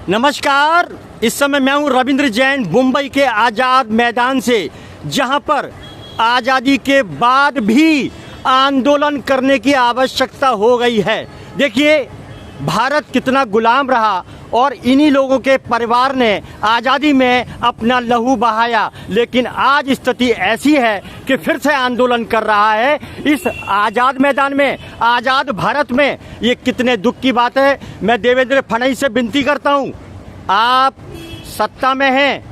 नमस्कार। इस समय मैं हूं रविंद्र जैन मुंबई के आज़ाद मैदान से, जहां पर आज़ादी के बाद भी आंदोलन करने की आवश्यकता हो गई है। देखिए, भारत कितना गुलाम रहा और इन्हीं लोगों के परिवार ने आज़ादी में अपना लहू बहाया, लेकिन आज स्थिति ऐसी है कि फिर से आंदोलन कर रहा है इस आज़ाद मैदान में, आज़ाद भारत में। ये कितने दुख की बात है। मैं देवेंद्र फडणवीस से विनती करता हूँ, आप सत्ता में हैं,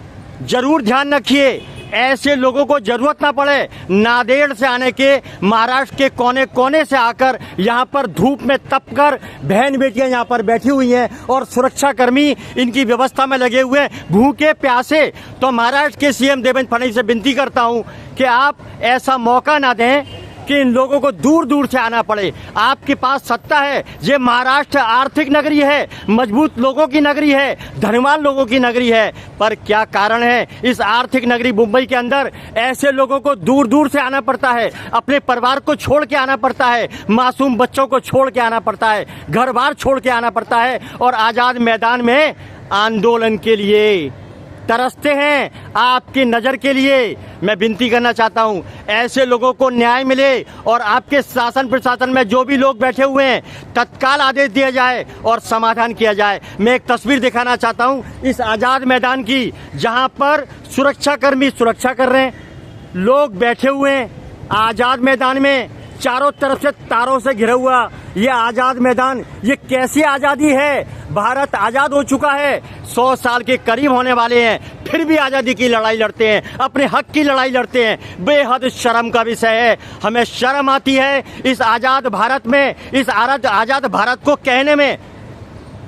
जरूर ध्यान रखिए ऐसे लोगों को जरूरत ना पड़े नांदेड़ से आने के, महाराष्ट्र के कोने कोने से आकर यहाँ पर धूप में तपकर बहन बेटियां यहाँ पर बैठी हुई हैं और सुरक्षाकर्मी इनकी व्यवस्था में लगे हुए हैं भूखे प्यासे। तो महाराष्ट्र के सीएम देवेंद्र फडणवीस से विनती करता हूँ कि आप ऐसा मौका ना दें कि इन लोगों को दूर दूर से आना पड़े। आपके पास सत्ता है, ये महाराष्ट्र आर्थिक नगरी है, मजबूत लोगों की नगरी है, धनवान लोगों की नगरी है, पर क्या कारण है इस आर्थिक नगरी मुंबई के अंदर ऐसे लोगों को दूर दूर से आना पड़ता है, अपने परिवार को छोड़ के आना पड़ता है, मासूम बच्चों को छोड़ के आना पड़ता है, घर बार छोड़ के आना पड़ता है और आज़ाद मैदान में आंदोलन के लिए तरसते हैं। आपकी नज़र के लिए मैं विनती करना चाहता हूं, ऐसे लोगों को न्याय मिले और आपके शासन प्रशासन में जो भी लोग बैठे हुए हैं तत्काल आदेश दिया जाए और समाधान किया जाए। मैं एक तस्वीर दिखाना चाहता हूं इस आज़ाद मैदान की, जहां पर सुरक्षाकर्मी सुरक्षा कर रहे हैं, लोग बैठे हुए हैं आज़ाद मैदान में, चारों तरफ से तारों से घिरा हुआ ये आज़ाद मैदान। ये कैसी आज़ादी है। भारत आज़ाद हो चुका है, 100 साल के करीब होने वाले हैं, फिर भी आज़ादी की लड़ाई लड़ते हैं, अपने हक की लड़ाई लड़ते हैं। बेहद शर्म का विषय है। हमें शर्म आती है इस आज़ाद भारत में, इस आज़ाद भारत को कहने में।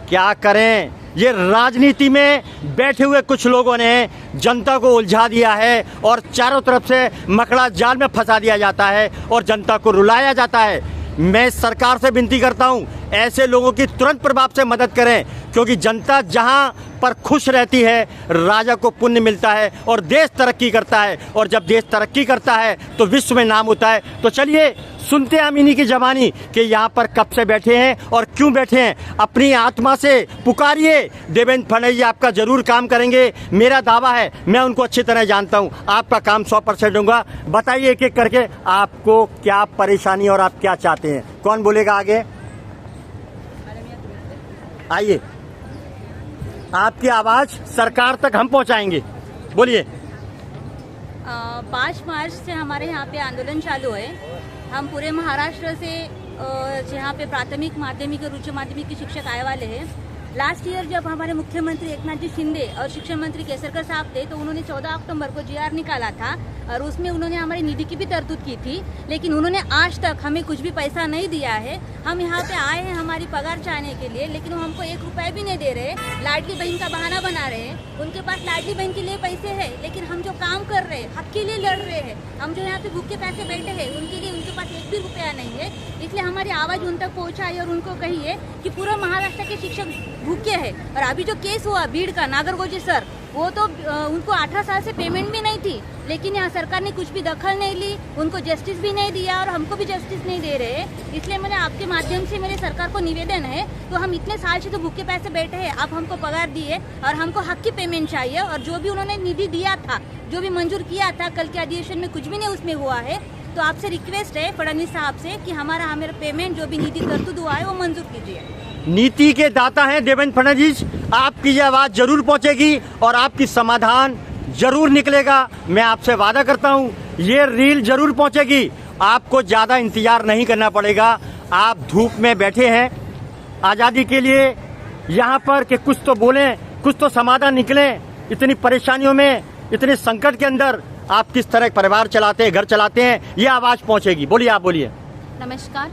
क्या करें, ये राजनीति में बैठे हुए कुछ लोगों ने जनता को उलझा दिया है और चारों तरफ से मकड़ा जाल में फंसा दिया जाता है और जनता को रुलाया जाता है। मैं सरकार से विनती करता हूं, ऐसे लोगों की तुरंत प्रभाव से मदद करें, क्योंकि जनता जहां पर खुश रहती है राजा को पुण्य मिलता है और देश तरक्की करता है, और जब देश तरक्की करता है तो विश्व में नाम होता है। तो चलिए सुनते हैं हम इन्हीं की जबानी कि यहाँ पर कब से बैठे हैं और क्यों बैठे हैं। अपनी आत्मा से पुकारिए, देवेंद्र फडणवीस जी आपका जरूर काम करेंगे, मेरा दावा है। मैं उनको अच्छी तरह जानता हूँ, आपका काम 100% दूंगा। बताइए एक एक करके आपको क्या परेशानी और आप क्या चाहते हैं। कौन बोलेगा आगे? आइए, आपकी आवाज सरकार तक हम पहुंचाएंगे, बोलिए। 5 मार्च से हमारे यहाँ पे आंदोलन चालू है। हम पूरे महाराष्ट्र से यहाँ पे प्राथमिक माध्यमिक और उच्च माध्यमिक के शिक्षक आए वाले हैं। लास्ट ईयर जब हमारे मुख्यमंत्री एकनाथ जी शिंदे और शिक्षा मंत्री केसरकर साहब थे, तो उन्होंने 14 अक्टूबर को जीआर निकाला था और उसमें उन्होंने हमारी निधि की भी तरतूद की थी, लेकिन उन्होंने आज तक हमें कुछ भी पैसा नहीं दिया है। हम यहाँ पे आए हैं हमारी पगार चाहने के लिए, लेकिन वो हमको 1 रुपया भी नहीं दे रहे। लाडली बहन का बहाना बना रहे हैं। उनके पास लाडली बहन के लिए पैसे है, लेकिन हम जो काम कर रहे हैं, हक के लिए लड़ रहे हैं, हम जो यहाँ पे भूखे पैसे बैठे हैं, उनके लिए उनके पास 1 भी रुपया नहीं है। इसलिए हमारी आवाज उन तक पहुँचाई और उनको कहिए कि पूरा महाराष्ट्र के शिक्षक भूखे हैं। और अभी जो केस हुआ भीड़ का, नागरगोजे सर, वो तो उनको 18 साल से पेमेंट भी नहीं थी, लेकिन यहाँ सरकार ने कुछ भी दखल नहीं ली, उनको जस्टिस भी नहीं दिया और हमको भी जस्टिस नहीं दे रहे। इसलिए मैंने आपके माध्यम से मेरे सरकार को निवेदन है, तो हम इतने साल से तो भूखे पैसे बैठे हैं, आप हमको पगार दिए और हमको हक की पेमेंट चाहिए। और जो भी उन्होंने निधि दिया था, जो भी मंजूर किया था, कल के अधिवेशन में कुछ भी नहीं उसमें हुआ है। तो आपसे रिक्वेस्ट है फडणवीस साहब से कि हमारा पेमेंट जो भी निधि तरतूद हुआ है वो मंजूर कीजिए। नीति के दाता हैं देवेंद्र फडणवीस, आपकी ये आवाज़ जरूर पहुंचेगी और आपकी समाधान जरूर निकलेगा। मैं आपसे वादा करता हूं, ये रील जरूर पहुंचेगी। आपको ज़्यादा इंतजार नहीं करना पड़ेगा। आप धूप में बैठे हैं आज़ादी के लिए यहाँ पर कि कुछ तो बोलें, कुछ तो समाधान निकले। इतनी परेशानियों में, इतने संकट के अंदर आप किस तरह परिवार चलाते हैं, घर चलाते हैं, ये आवाज़ पहुंचेगी। बोलिए, आप बोलिए। नमस्कार।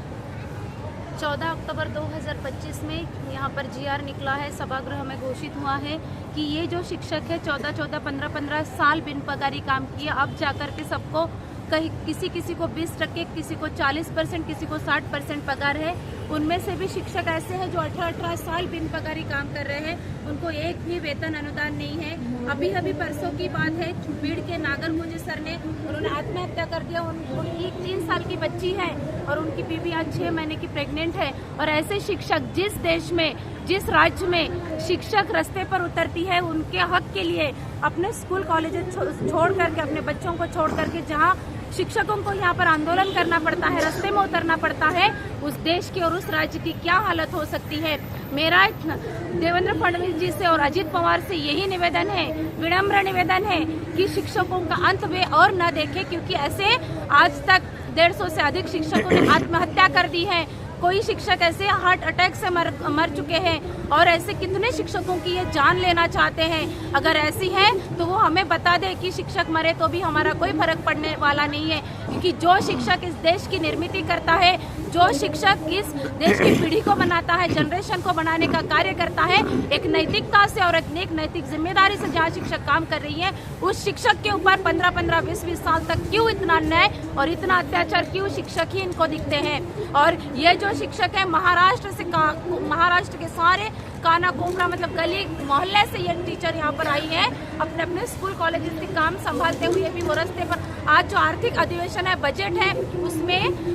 14 अक्टूबर 2025 में यहाँ पर जीआर निकला है, सभागृह में घोषित हुआ है कि ये जो शिक्षक है 14-14, 15-15 साल बिन पगारी काम किए, अब जाकर के सबको कहीं किसी को 20%, किसी को 40%, किसी को 60% पगार है। उनमें से भी शिक्षक ऐसे हैं जो 18-18 साल बिन पगारी काम कर रहे हैं, उनको एक भी वेतन अनुदान नहीं है। अभी परसों की बात है, भीड़ के नागरगोजे सर ने उन्होंने आत्महत्या कर दिया। उनकी 3 साल की बच्ची है और उनकी बीवी आज 6 महीने की प्रेग्नेंट है। और ऐसे शिक्षक जिस देश में जिस राज्य में शिक्षक रास्ते पर उतरती है उनके हक के लिए अपने स्कूल कॉलेज छोड़ करके, अपने बच्चों को छोड़ करके, जहां शिक्षकों को यहाँ पर आंदोलन करना पड़ता है, रास्ते में उतरना पड़ता है, उस देश की और उस राज्य की क्या हालत हो सकती है। मेरा देवेंद्र फडणवीस जी से और अजित पवार से यही निवेदन है, विनम्र निवेदन है कि शिक्षकों का अंत वे और न देखें, क्योंकि ऐसे आज तक 150 से अधिक शिक्षकों ने आत्महत्या कर दी है। कोई शिक्षक ऐसे हार्ट अटैक से मर चुके हैं और ऐसे कितने शिक्षकों की ये जान लेना चाहते हैं। अगर ऐसी है तो वो हमें बता दे कि शिक्षक मरे तो भी हमारा कोई फर्क पड़ने वाला नहीं है, क्योंकि जो शिक्षक इस देश की निर्मित करता है, जो शिक्षक इस देश की पीढ़ी को बनाता है, जनरेशन को बनाने का कार्य करता है, एक नैतिकता से और एक नैतिक जिम्मेदारी से जहाँ शिक्षक काम कर रही है, उस शिक्षक के ऊपर 15-15, 20-20 साल तक क्यों इतना अन्याय और इतना अत्याचार, क्यों शिक्षक ही इनको दिखते हैं। और ये जो शिक्षक है महाराष्ट्र के सारे काना कोपरा मतलब गली मोहल्ले से ये टीचर यहाँ पर आई है, अपने अपने स्कूल कॉलेज के काम संभालते हुए भी वो रास्ते पर। आज जो आर्थिक अधिवेशन है, बजट है, उसमें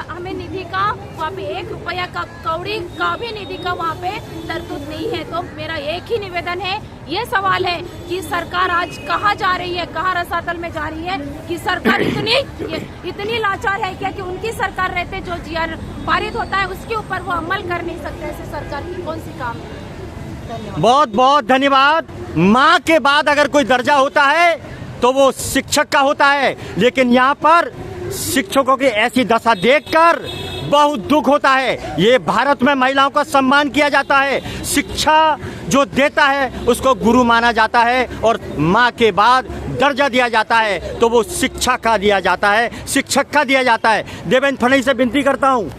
हमें निधि का वहाँ पे 1 रुपया का कौड़ी का भी निधि का वहाँ पे तरतूद नहीं है। तो मेरा एक ही निवेदन है, ये सवाल है कि सरकार आज कहाँ जा रही है, कहाँ रसातल में जा रही है, कि सरकार इतनी लाचार है क्या कि उनकी सरकार रहते जो जीआर पारित होता है उसके ऊपर वो अमल कर नहीं सकते। ऐसे सरकार की कौन सी काम है। बहुत बहुत धन्यवाद। माँ के बाद अगर कोई दर्जा होता है तो वो शिक्षक का होता है, लेकिन यहाँ पर शिक्षकों की ऐसी दशा देखकर बहुत दुख होता है। ये भारत में महिलाओं का सम्मान किया जाता है, शिक्षा जो देता है उसको गुरु माना जाता है और माँ के बाद दर्जा दिया जाता है तो वो शिक्षा का दिया जाता है, शिक्षक का दिया जाता है। देवेंद्र फडणवीस से विनती करता हूँ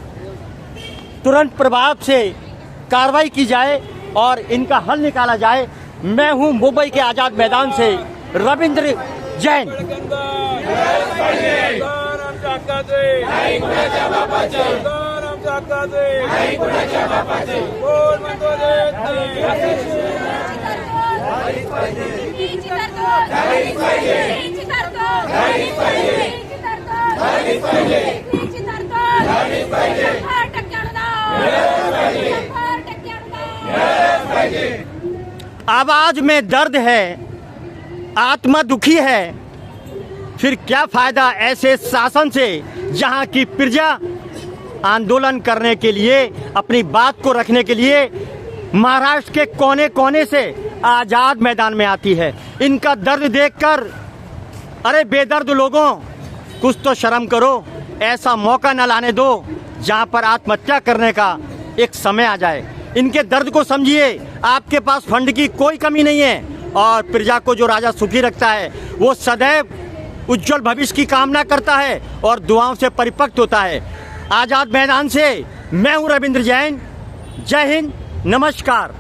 तुरंत प्रभाव से कार्रवाई की जाए और इनका हल निकाला जाए। मैं हूँ मुंबई के आजाद मैदान से रविंद्र जैन। आवाज में दर्द है, आत्मा दुखी है, फिर क्या फायदा ऐसे शासन से जहां की प्रजा आंदोलन करने के लिए, अपनी बात को रखने के लिए महाराष्ट्र के कोने कोने से आजाद मैदान में आती है। इनका दर्द देखकर अरे बेदर्द लोगों, कुछ तो शर्म करो। ऐसा मौका न लाने दो जहां पर आत्महत्या करने का एक समय आ जाए। इनके दर्द को समझिए। आपके पास फंड की कोई कमी नहीं है और प्रजा को जो राजा सुखी रखता है वो सदैव उज्जवल भविष्य की कामना करता है और दुआओं से परिपक्व होता है। आजाद मैदान से मैं हूं रविंद्र जैन। जय हिंद, नमस्कार।